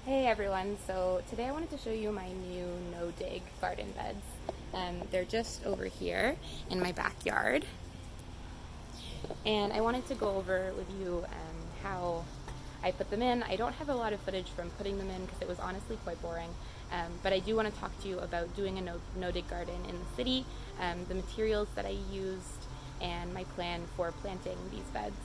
Hey everyone, so today I wanted to show you my new no-dig garden beds. They're just over here in my backyard, and I wanted to go over with you how I put them in. I don't have a lot of footage from putting them in because it was honestly quite boring, but I do want to talk to you about doing a no-dig garden in the city, the materials that I used, and my plan for planting these beds.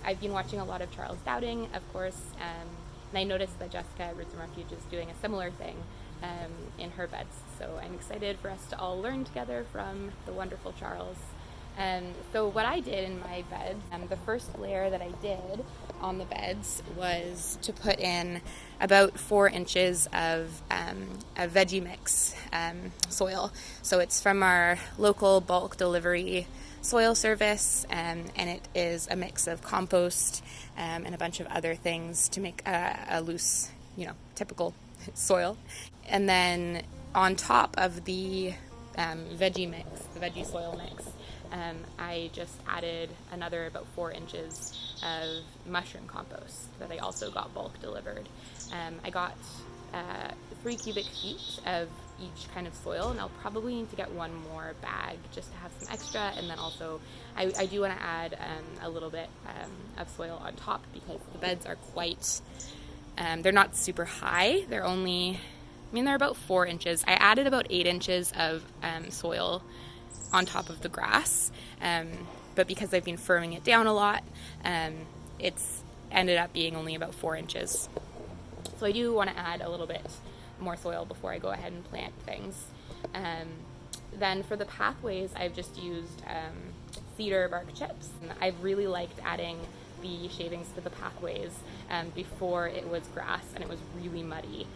I've been watching a lot of Charles Dowding, of course, and I noticed that Jessica at Roots and Refuge is doing a similar thing in her beds. So I'm excited for us to all learn together from the wonderful Charles. So what I did in my beds, the first layer that I did on the beds was to put in about 4 inches of a veggie mix soil. So it's from our local bulk delivery soil service, and it is a mix of compost and a bunch of other things to make a loose, typical soil. And then on top of the veggie mix, the veggie soil mix, I just added another about 4 inches of mushroom compost that I also got bulk delivered. I got 3 cubic feet of each kind of soil, and I'll probably need to get one more bag just to have some extra. And then also I do want to add a little bit of soil on top because the beds are quite they're not super high. They're about 4 inches. I added about 8 inches of soil on top of the grass, but because I've been firming it down a lot, it's ended up being only about 4 inches. So I do want to add a little bit more soil before I go ahead and plant things. Then for the pathways, I've just used cedar bark chips. I've really liked adding the shavings to the pathways before it was grass and it was really muddy.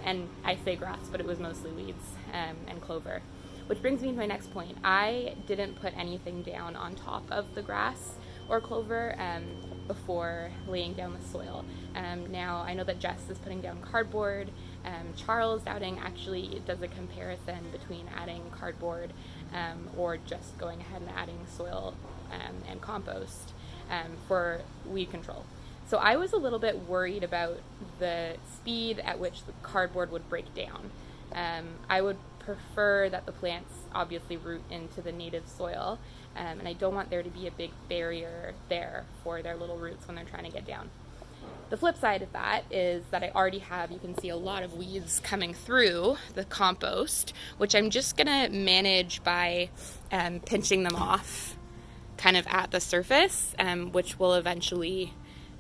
And I say grass, but it was mostly weeds and clover. Which brings me to my next point. I didn't put anything down on top of the grass or clover before laying down the soil. Now, I know that Jess is putting down cardboard. Charles Dowding actually does a comparison between adding cardboard or just going ahead and adding soil and compost for weed control. So I was a little bit worried about the speed at which the cardboard would break down. I would prefer that the plants obviously root into the native soil, and I don't want there to be a big barrier there for their little roots when they're trying to get down. The flip side of that is that I already have, you can see a lot of weeds coming through the compost, which I'm just going to manage by pinching them off kind of at the surface, which will eventually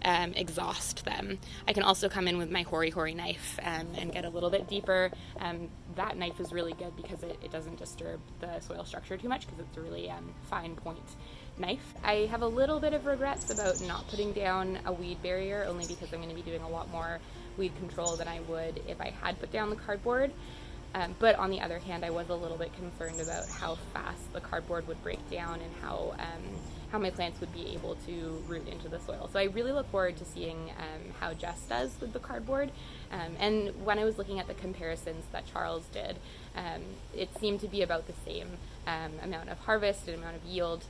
exhaust them. I can also come in with my hori knife and get a little bit deeper. That knife is really good because it doesn't disturb the soil structure too much because it's a really fine point knife. I have a little bit of regrets about not putting down a weed barrier, only because I'm going to be doing a lot more weed control than I would if I had put down the cardboard. But on the other hand, I was a little bit concerned about how fast the cardboard would break down and how my plants would be able to root into the soil. So I really look forward to seeing how Jess does with the cardboard. And when I was looking at the comparisons that Charles did, it seemed to be about the same amount of harvest and amount of yield,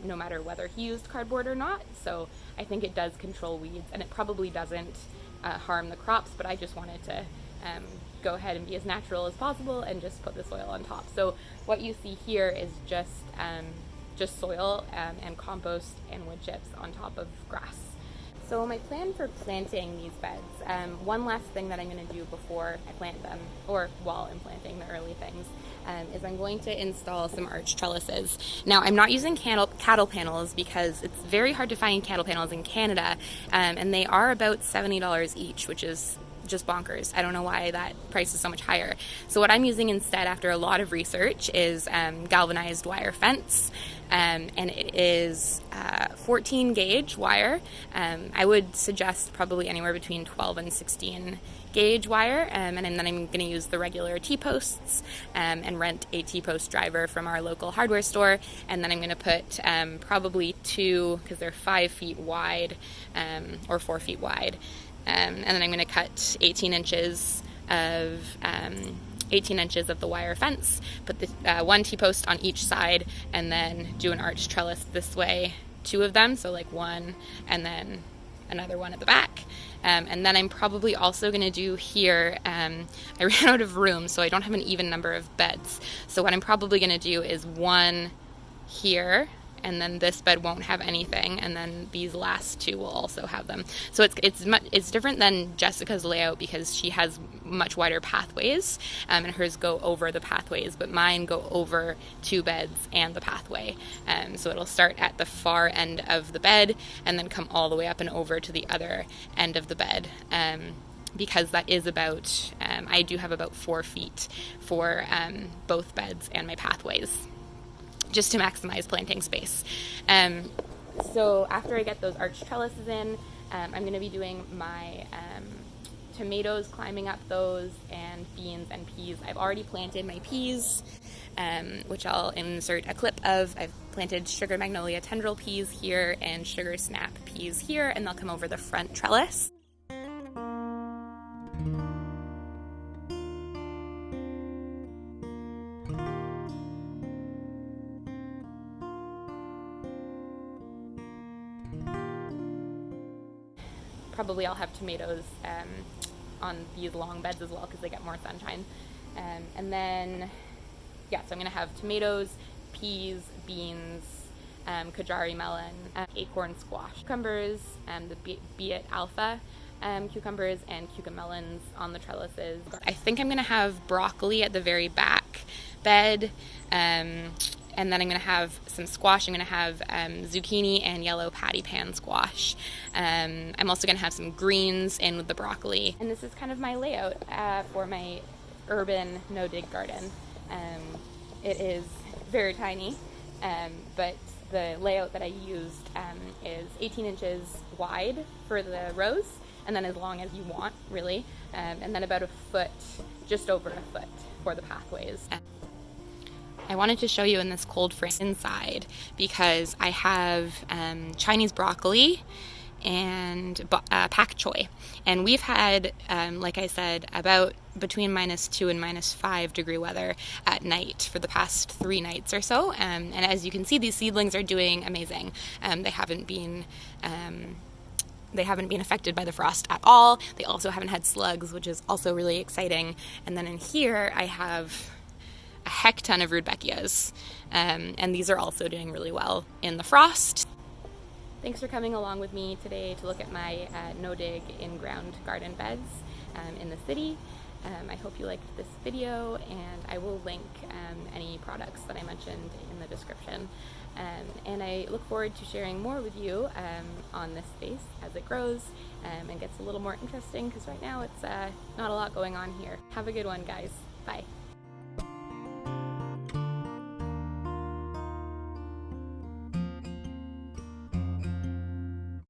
no matter whether he used cardboard or not. So I think it does control weeds, and it probably doesn't harm the crops, but I just wanted to go ahead and be as natural as possible and just put the soil on top. So what you see here is just soil and compost and wood chips on top of grass. So my plan for planting these beds, one last thing that I'm going to do before I plant them, or while I'm planting the early things, is I'm going to install some arch trellises. Now, I'm not using cattle panels because it's very hard to find cattle panels in Canada, and they are about $70 each, which is just bonkers. I don't know why that price is so much higher. So what I'm using instead, after a lot of research, is galvanized wire fence, and it is 14 gauge wire. I would suggest probably anywhere between 12 and 16 gauge wire, and then I'm going to use the regular T-posts and rent a T-post driver from our local hardware store, and then I'm going to put probably 2, because they're 5 feet wide or 4 feet wide, and then I'm going to cut 18 inches of the wire fence, put the 1 T-post on each side, and then do an arch trellis this way, 2 of them, so like 1 and then another one at the back. And then I'm probably also going to do here, I ran out of room, so I don't have an even number of beds. So what I'm probably going to do is one here, and then this bed won't have anything, and then these last two will also have them. So it's different than Jessica's layout because she has much wider pathways, and hers go over the pathways, but mine go over 2 beds and the pathway. So it'll start at the far end of the bed and then come all the way up and over to the other end of the bed. Because that is about, I do have about 4 feet for both beds and my pathways, just to maximize planting space. So after I get those arched trellises in, I'm going to be doing my tomatoes, climbing up those, and beans and peas. I've already planted my peas, which I'll insert a clip of. I've planted sugar magnolia tendril peas here and sugar snap peas here, and they'll come over the front trellis. Probably I'll have tomatoes on these long beds as well because they get more sunshine. And then, yeah, so I'm going to have tomatoes, peas, beans, Kajari melon, acorn squash, cucumbers, the Beet Alpha cucumbers, and cucamelons on the trellises. I think I'm going to have broccoli at the very back bed. And then I'm going to have some squash. I'm going to have zucchini and yellow patty pan squash. I'm also going to have some greens in with the broccoli. And this is kind of my layout for my urban no-dig garden. It is very tiny, but the layout that I used is 18 inches wide for the rows, and then as long as you want, really, and then about a foot, just over a foot for the pathways. I wanted to show you in this cold frame inside because I have Chinese broccoli and pak choi, and we've had, like I said, about between -2 and -5 degree weather at night for the past 3 nights or so, and as you can see, these seedlings are doing amazing. They haven't been affected by the frost at all. They also haven't had slugs, which is also really exciting. And then in here I have a heck ton of rudbeckias, and these are also doing really well in the frost. Thanks for coming along with me today to look at my no-dig in-ground garden beds in the city. I hope you liked this video, and I will link any products that I mentioned in the description. And I look forward to sharing more with you on this space as it grows and gets a little more interesting, because right now it's not a lot going on here. Have a good one, guys. Bye.